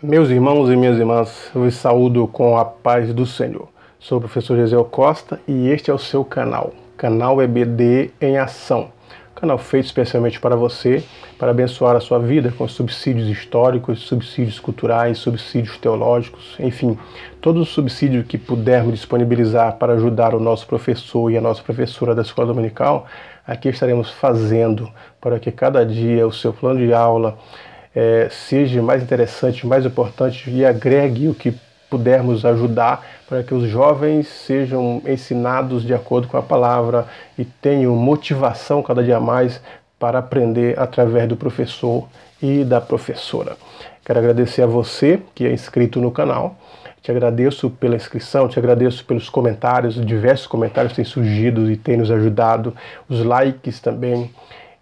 Meus irmãos e minhas irmãs, eu vos saúdo com a paz do Senhor. Sou o professor Gisel Costa e este é o seu canal EBD em Ação. Canal feito especialmente para você, para abençoar a sua vida com subsídios históricos, subsídios culturais, subsídios teológicos, enfim, todo o subsídio que pudermos disponibilizar para ajudar o nosso professor e a nossa professora da escola dominical, aqui estaremos fazendo para que cada dia o seu plano de aula seja mais interessante, mais importante e agregue o que pudermos ajudar para que os jovens sejam ensinados de acordo com a palavra e tenham motivação cada dia mais para aprender através do professor e da professora. Quero agradecer a você que é inscrito no canal. Te agradeço pela inscrição, te agradeço pelos comentários, diversos comentários têm surgido e têm nos ajudado, os likes também.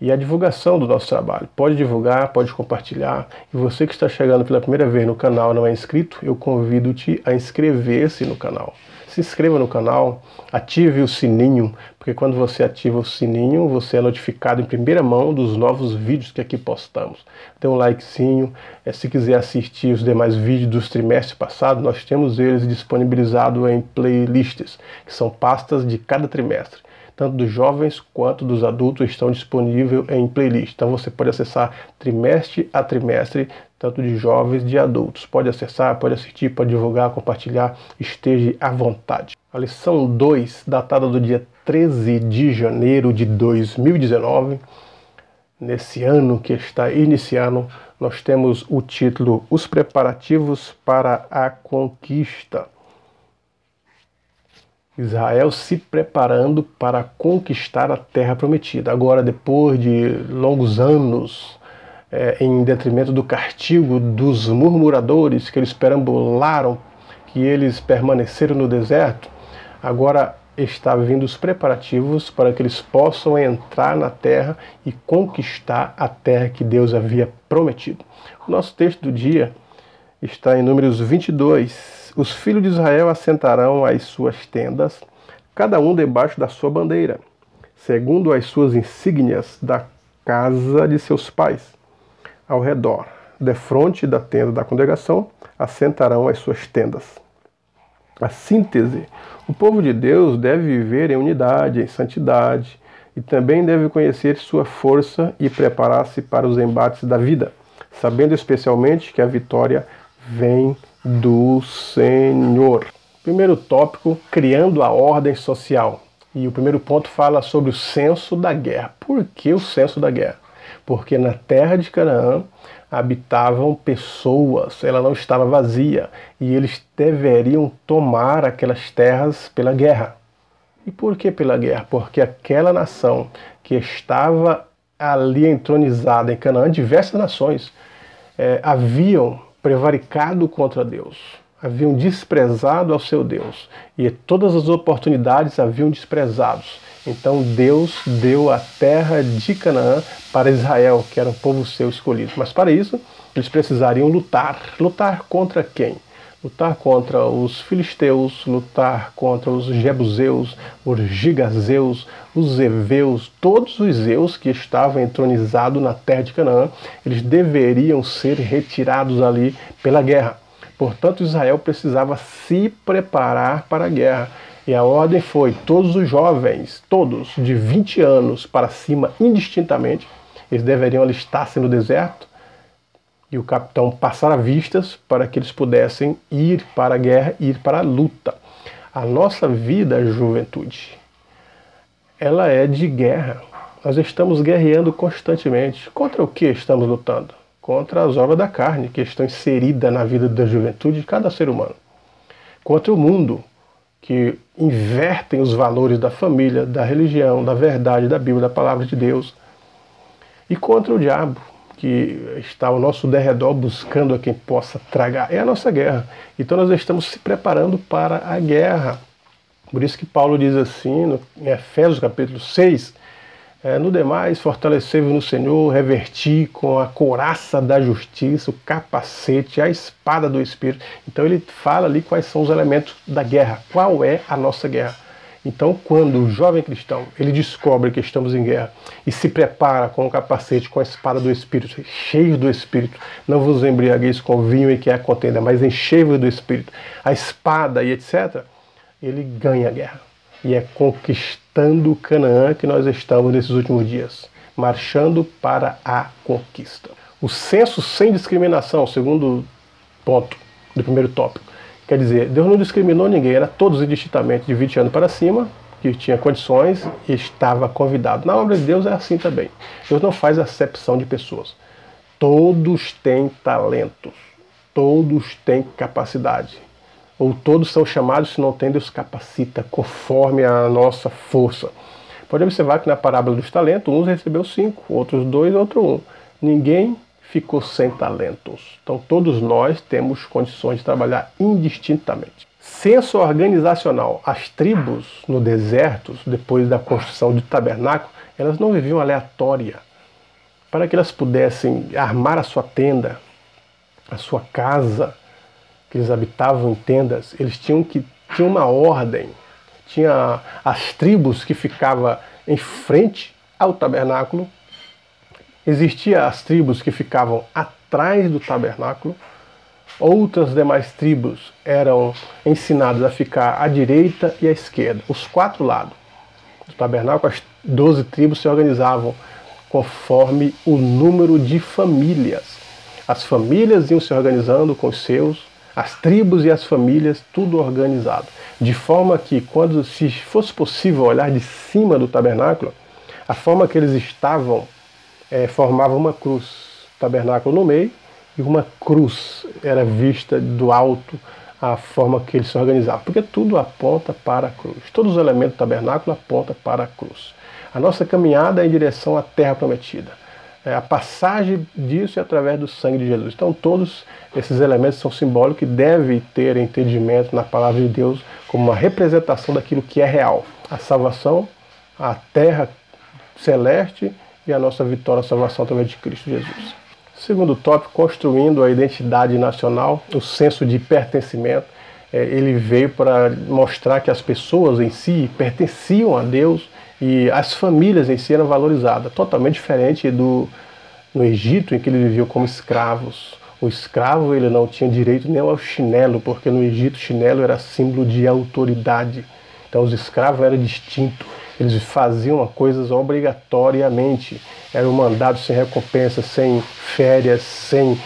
E a divulgação do nosso trabalho. Pode divulgar, pode compartilhar. E você que está chegando pela primeira vez no canal e não é inscrito, eu convido-te a inscrever-se no canal. Se inscreva no canal, ative o sininho, porque quando você ativa o sininho, você é notificado em primeira mão dos novos vídeos que aqui postamos. Dê um likezinho. Se quiser assistir os demais vídeos dos trimestres passados, nós temos eles disponibilizados em playlists, que são pastas de cada trimestre. Tanto dos jovens quanto dos adultos estão disponíveis em playlist. Então você pode acessar trimestre a trimestre, tanto de jovens e de adultos. Pode acessar, pode assistir, pode divulgar, compartilhar, esteja à vontade. A lição 2, datada do dia 13 de janeiro de 2019, nesse ano que está iniciando, nós temos o título Os Preparativos para a Conquista. Israel se preparando para conquistar a terra prometida. Agora, depois de longos anos, em detrimento do castigo dos murmuradores, que eles perambularam, que eles permaneceram no deserto, agora está vindo os preparativos para que eles possam entrar na terra e conquistar a terra que Deus havia prometido. O nosso texto do dia está em Números 22. Os filhos de Israel assentarão as suas tendas, cada um debaixo da sua bandeira, segundo as suas insígnias da casa de seus pais. Ao redor, defronte da tenda da congregação, assentarão as suas tendas. A síntese: o povo de Deus deve viver em unidade, em santidade, e também deve conhecer sua força e preparar-se para os embates da vida, sabendo especialmente que a vitória vem do Senhor. Primeiro tópico, criando a ordem social. E o primeiro ponto fala sobre o censo da guerra. Por que o censo da guerra? Porque na terra de Canaã habitavam pessoas, ela não estava vazia, e eles deveriam tomar aquelas terras pela guerra. E por que pela guerra? Porque aquela nação que estava ali entronizada em Canaã, diversas nações, haviam prevaricado contra Deus, haviam desprezado ao seu Deus, e todas as oportunidades haviam desprezados. Então Deus deu a terra de Canaã para Israel, que era um povo seu escolhido. Mas para isso, eles precisariam lutar. Lutar contra quem? Lutar contra os filisteus, lutar contra os jebuseus, os gigazeus, os eveus, todos os zeus que estavam entronizados na terra de Canaã, eles deveriam ser retirados ali pela guerra. Portanto, Israel precisava se preparar para a guerra. E a ordem foi: todos os jovens, todos de 20 anos para cima, indistintamente, eles deveriam alistar-se no deserto, e o capitão passar a vistas para que eles pudessem ir para a guerra, ir para a luta. A nossa vida, juventude, ela é de guerra. Nós estamos guerreando constantemente. Contra o que estamos lutando? Contra as obras da carne que estão inseridas na vida da juventude de cada ser humano. Contra o mundo, que invertem os valores da família, da religião, da verdade, da Bíblia, da palavra de Deus. E contra o diabo, que está ao nosso derredor buscando a quem possa tragar. É a nossa guerra. Então nós estamos se preparando para a guerra. Por isso que Paulo diz assim, em Efésios capítulo 6, no demais, fortalecei-vos no Senhor, reverti com a couraça da justiça, o capacete, a espada do Espírito. Então ele fala ali quais são os elementos da guerra. Qual é a nossa guerra? Então, quando o jovem cristão ele descobre que estamos em guerra e se prepara com o capacete, com a espada do Espírito, cheio do Espírito, não vos embriagueis com vinho e que é a contenda, mas enchei-vos do Espírito, a espada e etc., ele ganha a guerra. E é conquistando Canaã que nós estamos nesses últimos dias, marchando para a conquista. O senso sem discriminação, segundo ponto do primeiro tópico. Quer dizer, Deus não discriminou ninguém, era todos indistintamente de 20 anos para cima, que tinha condições e estava convidado. Na obra de Deus é assim também. Deus não faz acepção de pessoas. Todos têm talentos, todos têm capacidade. Ou todos são chamados, se não tem, Deus capacita, conforme a nossa força. Pode observar que na parábola dos talentos, uns recebeu 5, outros 2, outro 1. Ninguém ficou sem talentos. Então todos nós temos condições de trabalhar indistintamente. Senso organizacional. As tribos no deserto, depois da construção do tabernáculo, elas não viviam aleatória. Para que elas pudessem armar a sua tenda, a sua casa, que eles habitavam em tendas, eles tinham uma ordem. Tinha as tribos que ficavam em frente ao tabernáculo. Existiam as tribos que ficavam atrás do tabernáculo, outras demais tribos eram ensinadas a ficar à direita e à esquerda, os 4 lados do tabernáculo. As 12 tribos se organizavam conforme o número de famílias. As famílias iam se organizando com os seus, as tribos e as famílias, tudo organizado. De forma que, quando se fosse possível olhar de cima do tabernáculo, a forma que eles estavam formava uma cruz, tabernáculo no meio, e uma cruz era vista do alto, a forma que eles se organizavam, porque tudo aponta para a cruz. Todos os elementos do tabernáculo apontam para a cruz. A nossa caminhada é em direção à terra prometida. A passagem disso é através do sangue de Jesus. Então todos esses elementos são simbólicos e devem ter entendimento na palavra de Deus como uma representação daquilo que é real. A salvação, a terra celeste e a nossa vitória, a salvação através de Cristo Jesus. Segundo tópico, construindo a identidade nacional, o senso de pertencimento. Ele veio para mostrar que as pessoas em si pertenciam a Deus e as famílias em si eram valorizadas. Totalmente diferente no Egito, em que eles viviam como escravos. O escravo ele não tinha direito nem ao chinelo, porque no Egito o chinelo era símbolo de autoridade. Então os escravos eram distintos. Eles faziam coisas obrigatoriamente, eram mandados sem recompensa, sem férias, sem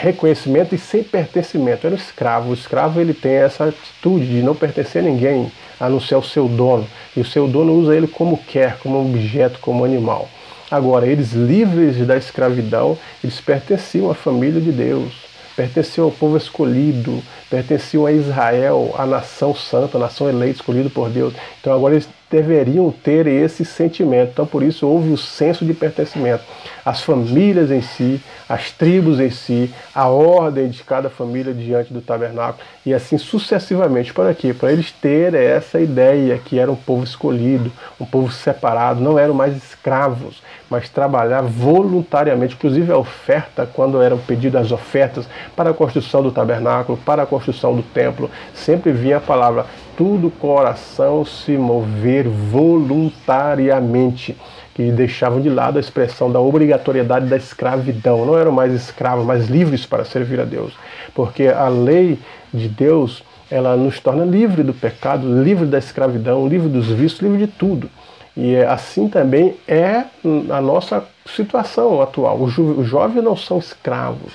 reconhecimento e sem pertencimento. Era um escravo. O escravo ele tem essa atitude de não pertencer a ninguém, a não ser ao seu dono. E o seu dono usa ele como quer, como objeto, como animal. Agora, eles livres da escravidão, eles pertenciam à família de Deus, pertenciam ao povo escolhido, pertenciam a Israel, a nação santa, a nação eleita, escolhida por Deus. Então agora eles deveriam ter esse sentimento. Então por isso houve o senso de pertencimento. As famílias em si, as tribos em si, a ordem de cada família diante do tabernáculo e assim sucessivamente. Para quê? Para eles terem essa ideia que era um povo escolhido, um povo separado, não eram mais escravos, mas trabalhar voluntariamente. Inclusive a oferta, quando eram pedidas as ofertas para a construção do tabernáculo, para a construção do templo, sempre vinha a palavra: tudo coração se mover voluntariamente, que deixavam de lado a expressão da obrigatoriedade da escravidão. Não eram mais escravos, mas livres para servir a Deus, porque a lei de Deus ela nos torna livre do pecado, livre da escravidão, livre dos vícios, livre de tudo. E assim também é a nossa situação atual. Os jovens não são escravos.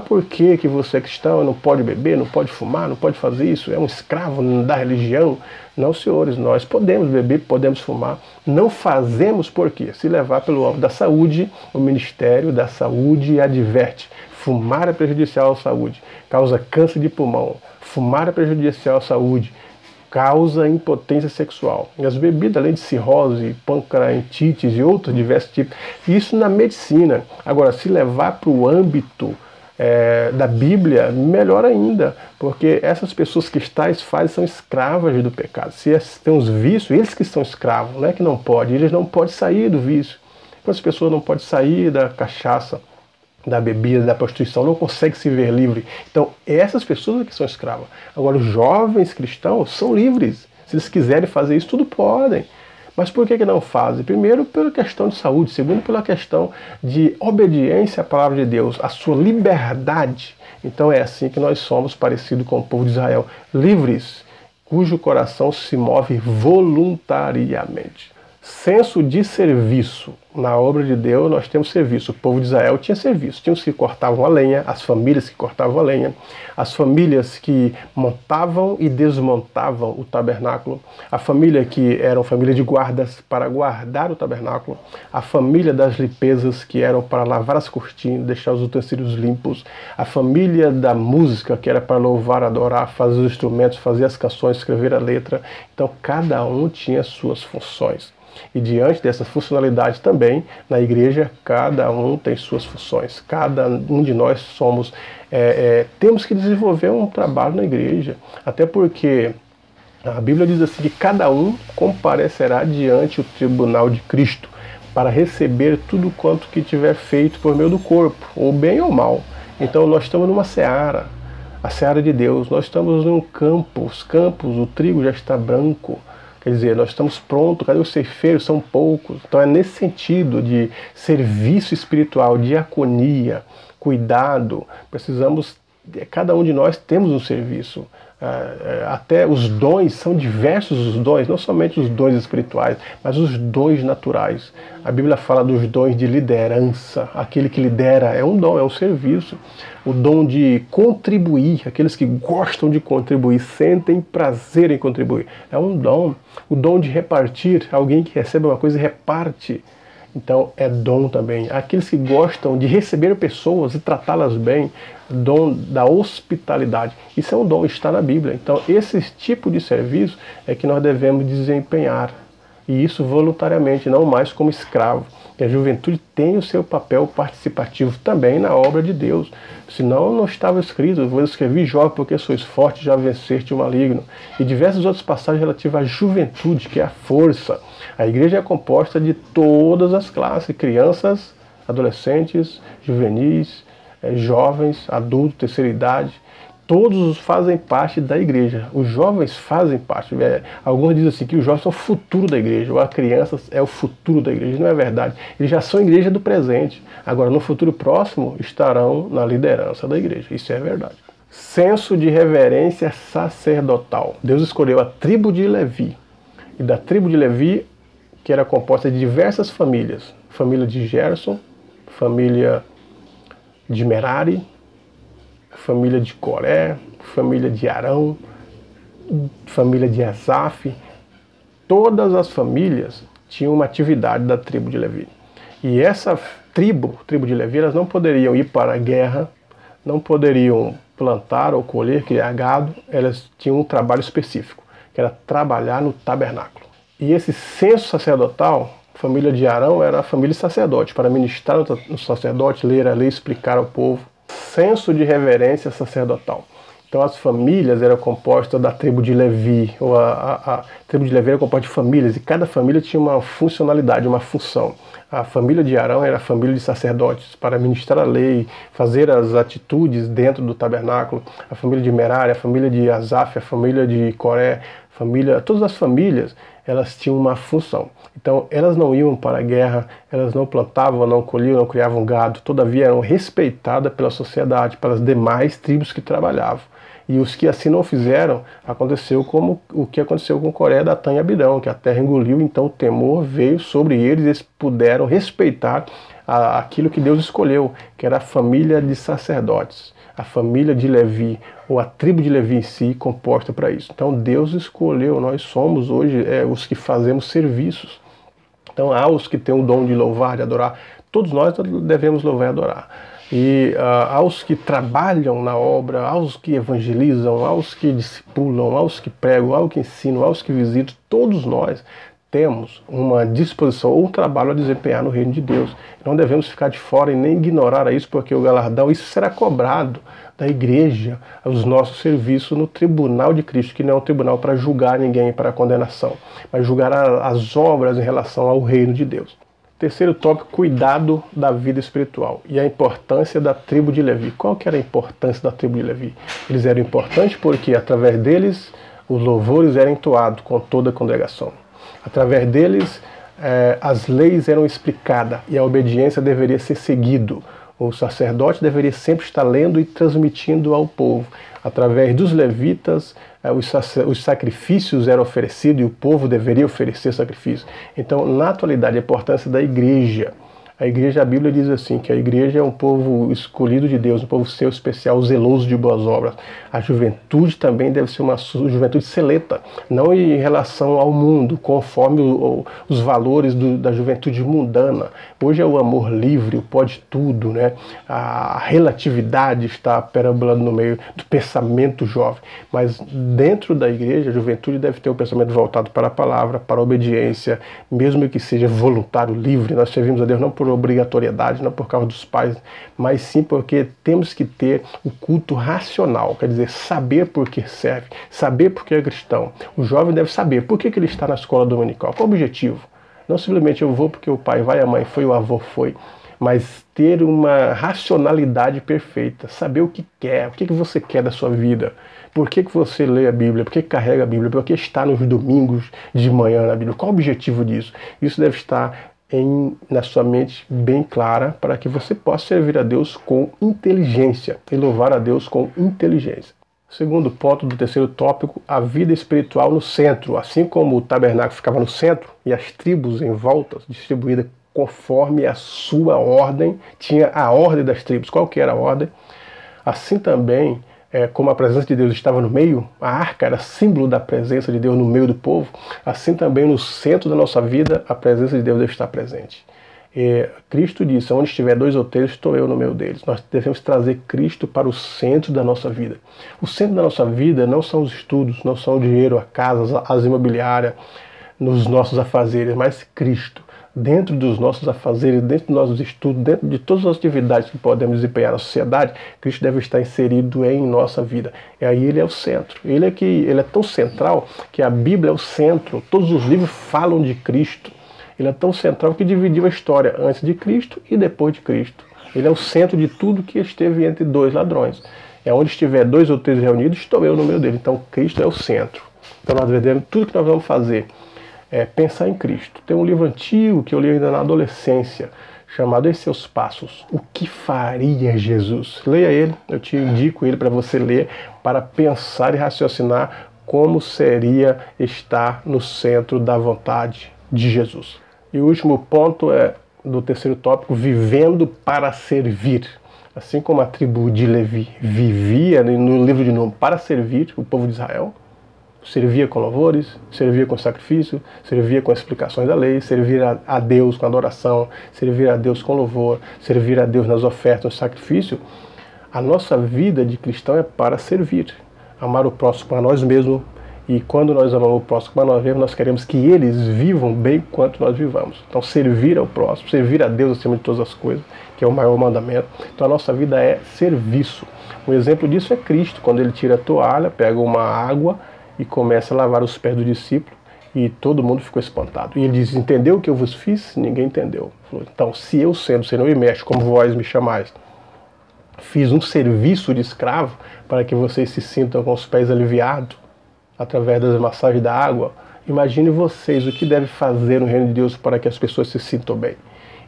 Por que você é cristão não pode beber, não pode fumar, não pode fazer isso? É um escravo da religião? Não, senhores, nós podemos beber, podemos fumar. Não fazemos por quê? Se levar pelo alvo da saúde, o Ministério da Saúde adverte. Fumar é prejudicial à saúde, causa câncer de pulmão. Fumar é prejudicial à saúde, causa impotência sexual. E as bebidas, além de cirrose, pancreatites e outros diversos tipos, isso na medicina. Agora, se levar para o âmbito da Bíblia, melhor ainda, porque essas pessoas que tais fazem são escravas do pecado. Se tem os vícios, eles que são escravos, não é que não pode, eles não podem sair do vício. As pessoas não podem sair da cachaça, da bebida, da prostituição, não conseguem se ver livre. Então, essas pessoas que são escravas. Agora, os jovens cristãos são livres. Se eles quiserem fazer isso, tudo podem. Mas por que não fazem? Primeiro, pela questão de saúde. Segundo, pela questão de obediência à palavra de Deus, a sua liberdade. Então é assim que nós somos parecidos com o povo de Israel. Livres, cujo coração se move voluntariamente. Senso de serviço. Na obra de Deus nós temos serviço. O povo de Israel tinha serviço. Tinha os que cortavam a lenha, as famílias que cortavam a lenha, as famílias que montavam e desmontavam o tabernáculo, a família que era família de guardas para guardar o tabernáculo, a família das limpezas que eram para lavar as cortinas, deixar os utensílios limpos, a família da música que era para louvar, adorar, fazer os instrumentos, fazer as canções, escrever a letra. Então cada um tinha suas funções. E diante dessa funcionalidade também, na igreja, cada um tem suas funções. Cada um de nós temos que desenvolver um trabalho na igreja. Até porque a Bíblia diz assim que cada um comparecerá diante o tribunal de Cristo para receber tudo quanto que tiver feito por meio do corpo, ou bem ou mal. Então nós estamos numa seara, a seara de Deus. Nós estamos num campo, os campos, o trigo já está branco. Quer dizer, nós estamos prontos, cadê os ceifeiros? São poucos. Então é nesse sentido de serviço espiritual, diaconia, cuidado. Precisamos, cada um de nós temos um serviço. Até os dons, são diversos os dons, não somente os dons espirituais, mas os dons naturais. A Bíblia fala dos dons de liderança. Aquele que lidera é um dom, é um serviço. O dom de contribuir, aqueles que gostam de contribuir, sentem prazer em contribuir, é um dom. O dom de repartir, alguém que recebe uma coisa e reparte, então é dom também. Aqueles que gostam de receber pessoas e tratá-las bem, dom da hospitalidade, isso é um dom, está na Bíblia. Então esse tipo de serviço é que nós devemos desempenhar, e isso voluntariamente, não mais como escravo. Que a juventude tem o seu papel participativo também na obra de Deus. Senão não estava escrito, eu escrevi jovem porque sois forte, já venceste o maligno. E diversas outras passagens relativas à juventude, que é a força. A igreja é composta de todas as classes, crianças, adolescentes, juvenis, jovens, adultos, terceira idade. Todos fazem parte da igreja. Os jovens fazem parte. Alguns dizem assim que os jovens são o futuro da igreja, ou a criança é o futuro da igreja. Não é verdade. Eles já são igreja do presente. Agora, no futuro próximo, estarão na liderança da igreja. Isso é verdade. Senso de reverência sacerdotal. Deus escolheu a tribo de Levi. E da tribo de Levi, que era composta de diversas famílias. Família de Gerson, família de Merari, família de Coré, família de Arão, família de Asaf. Todas as famílias tinham uma atividade da tribo de Levi. E essa tribo de Levi, elas não poderiam ir para a guerra, não poderiam plantar ou colher, criar gado, elas tinham um trabalho específico, que era trabalhar no tabernáculo. E esse censo sacerdotal, a família de Arão era a família sacerdote, para ministrar no sacerdote, ler a lei, explicar ao povo. Senso de reverência sacerdotal. Então as famílias eram compostas da tribo de Levi, ou a tribo de Levi era composta de famílias, e cada família tinha uma funcionalidade, uma função. A família de Arão era a família de sacerdotes, para ministrar a lei, fazer as atitudes dentro do tabernáculo. A família de Merari, a família de Asaf, a família de Coré, todas as famílias, elas tinham uma função. Então, elas não iam para a guerra, elas não plantavam, não colhiam, não criavam gado, todavia eram respeitadas pela sociedade, pelas demais tribos que trabalhavam. E os que assim não fizeram, aconteceu como o que aconteceu com Coré, Datã e Abirão, que a terra engoliu, então o temor veio sobre eles, eles puderam respeitar aquilo que Deus escolheu, que era a família de sacerdotes, a família de Levi, ou a tribo de Levi em si, composta para isso. Então Deus escolheu, nós somos hoje os que fazemos serviços. Então há os que têm o dom de louvar, de adorar, todos nós devemos louvar e adorar. E aos que trabalham na obra, aos que evangelizam, aos que discipulam, aos que pregam, aos que ensinam, aos que visitam, todos nós temos uma disposição ou um trabalho a desempenhar no reino de Deus. Não devemos ficar de fora e nem ignorar isso, porque o galardão, isso será cobrado da igreja, os nossos serviços no tribunal de Cristo, que não é um tribunal para julgar ninguém para condenação, mas julgar as obras em relação ao reino de Deus. Terceiro tópico, cuidado da vida espiritual e a importância da tribo de Levi. Qual que era a importância da tribo de Levi? Eles eram importantes porque através deles os louvores eram entoados com toda a congregação. Através deles, as leis eram explicadas e a obediência deveria ser seguida. O sacerdote deveria sempre estar lendo e transmitindo ao povo. Através dos levitas, os sacrifícios eram oferecidos e o povo deveria oferecer sacrifício. Então, na atualidade, a importância da igreja. A Bíblia diz assim, que a igreja é um povo escolhido de Deus, um povo seu especial, zeloso de boas obras. A juventude também deve ser uma juventude seleta, não em relação ao mundo, conforme os valores da juventude mundana. Hoje é o amor livre, o pode tudo, né? A relatividade está perambulando no meio do pensamento jovem. Mas dentro da igreja, a juventude deve ter um pensamento voltado para a palavra, para a obediência, mesmo que seja voluntário, livre. Nós servimos a Deus não por obrigatoriedade, não por causa dos pais, mas sim porque temos que ter o culto racional, quer dizer, saber por que serve, saber por que é cristão. O jovem deve saber por que ele está na escola dominical, qual o objetivo. Não simplesmente eu vou porque o pai vai, a mãe foi, o avô foi, mas ter uma racionalidade perfeita, saber o que quer, o que você quer da sua vida, por que você lê a Bíblia, por que carrega a Bíblia, por que está nos domingos de manhã na Bíblia, qual o objetivo disso? Isso deve estar na sua mente bem clara para que você possa servir a Deus com inteligência e louvar a Deus com inteligência. Segundo ponto do terceiro tópico, a vida espiritual no centro. Assim como o tabernáculo ficava no centro e as tribos em volta, distribuídas conforme a sua ordem, tinha a ordem das tribos. Qual que era a ordem? Assim também, como a presença de Deus estava no meio, a arca era símbolo da presença de Deus no meio do povo, assim também no centro da nossa vida, a presença de Deus deve estar presente. Cristo disse, onde estiver dois ou três, estou eu no meio deles. Nós devemos trazer Cristo para o centro da nossa vida. O centro da nossa vida não são os estudos, não são o dinheiro, a casa, as imobiliárias, nos nossos afazeres, mas Cristo. Dentro dos nossos afazeres, dentro dos nossos estudos, dentro de todas as atividades que podemos desempenhar na sociedade, Cristo deve estar inserido em nossa vida. E aí ele é o centro. Ele é tão central que a Bíblia é o centro. Todos os livros falam de Cristo. Ele é tão central que dividiu a história antes de Cristo e depois de Cristo. Ele é o centro de tudo que esteve entre dois ladrões. É onde estiver dois ou três reunidos, estou eu no meio dele. Então Cristo é o centro. Então nós devemos, tudo que nós vamos fazer pensar em Cristo. Tem um livro antigo que eu li ainda na adolescência, chamado Em Seus Passos, O que Faria Jesus? Leia ele, eu te indico ele para você ler, para pensar e raciocinar como seria estar no centro da vontade de Jesus. E o último ponto do terceiro tópico, vivendo para servir. Assim como a tribo de Levi vivia no livro de Números para servir o povo de Israel, servia com louvores, servia com sacrifício, servia com explicações da lei, servir a Deus com adoração, servir a Deus com louvor, servir a Deus nas ofertas, no sacrifício. A nossa vida de cristão é para servir, amar o próximo para nós mesmos, e quando nós amamos o próximo para nós mesmos, nós queremos que eles vivam bem quanto nós vivamos. Então servir ao próximo, servir a Deus acima de todas as coisas, que é o maior mandamento. Então a nossa vida é serviço. Um exemplo disso é Cristo, quando ele tira a toalha, pega uma água e começa a lavar os pés do discípulo, e todo mundo ficou espantado. E ele diz, entendeu o que eu vos fiz? Ninguém entendeu. Falou, então, se eu sendo Senhor e Mestre, como vós me chamais, fiz um serviço de escravo para que vocês se sintam com os pés aliviados, através das massagens da água, imagine vocês o que deve fazer no reino de Deus para que as pessoas se sintam bem.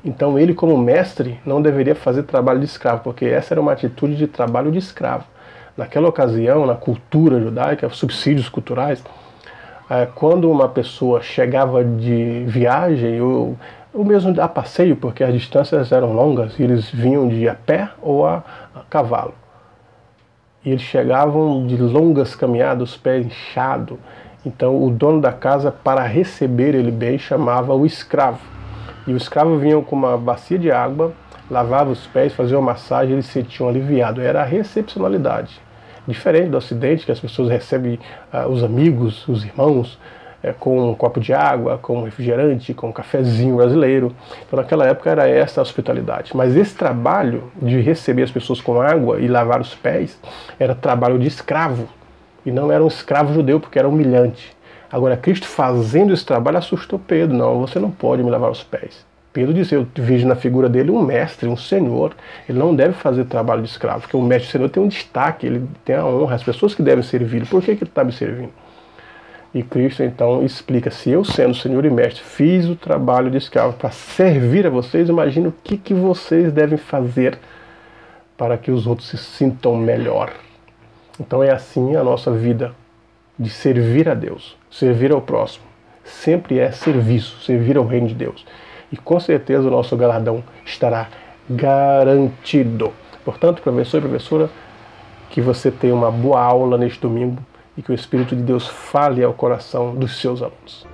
Então ele, como mestre, não deveria fazer trabalho de escravo, porque essa era uma atitude de trabalho de escravo. Naquela ocasião, na cultura judaica, subsídios culturais, quando uma pessoa chegava de viagem, ou mesmo a passeio, porque as distâncias eram longas, e eles vinham de a pé ou a cavalo. E eles chegavam de longas caminhadas, os pés inchados. Então o dono da casa, para receber ele bem, chamava o escravo. E o escravo vinha com uma bacia de água, lavava os pés, fazia uma massagem, eles se sentiam aliviados. Era a recepcionalidade. Diferente do Ocidente, que as pessoas recebem os amigos, os irmãos, com um copo de água, com um refrigerante, com um cafezinho brasileiro. Então naquela época era essa a hospitalidade. Mas esse trabalho de receber as pessoas com água e lavar os pés era trabalho de escravo. E não era um escravo judeu, porque era humilhante. Agora Cristo fazendo esse trabalho assustou Pedro. Não, você não pode me lavar os pés. Pedro disse, eu vejo na figura dele um mestre, um senhor. Ele não deve fazer trabalho de escravo, porque o mestre e o senhor tem um destaque, ele tem a honra, as pessoas que devem servir. Por que ele está me servindo? E Cristo então explica: se eu, sendo Senhor e Mestre, fiz o trabalho de escravo para servir a vocês, imagina o que vocês devem fazer para que os outros se sintam melhor. Então é assim a nossa vida, de servir a Deus, servir ao próximo. Sempre é serviço, servir ao reino de Deus. E com certeza o nosso galardão estará garantido. Portanto, professor e professora, que você tenha uma boa aula neste domingo e que o Espírito de Deus fale ao coração dos seus alunos.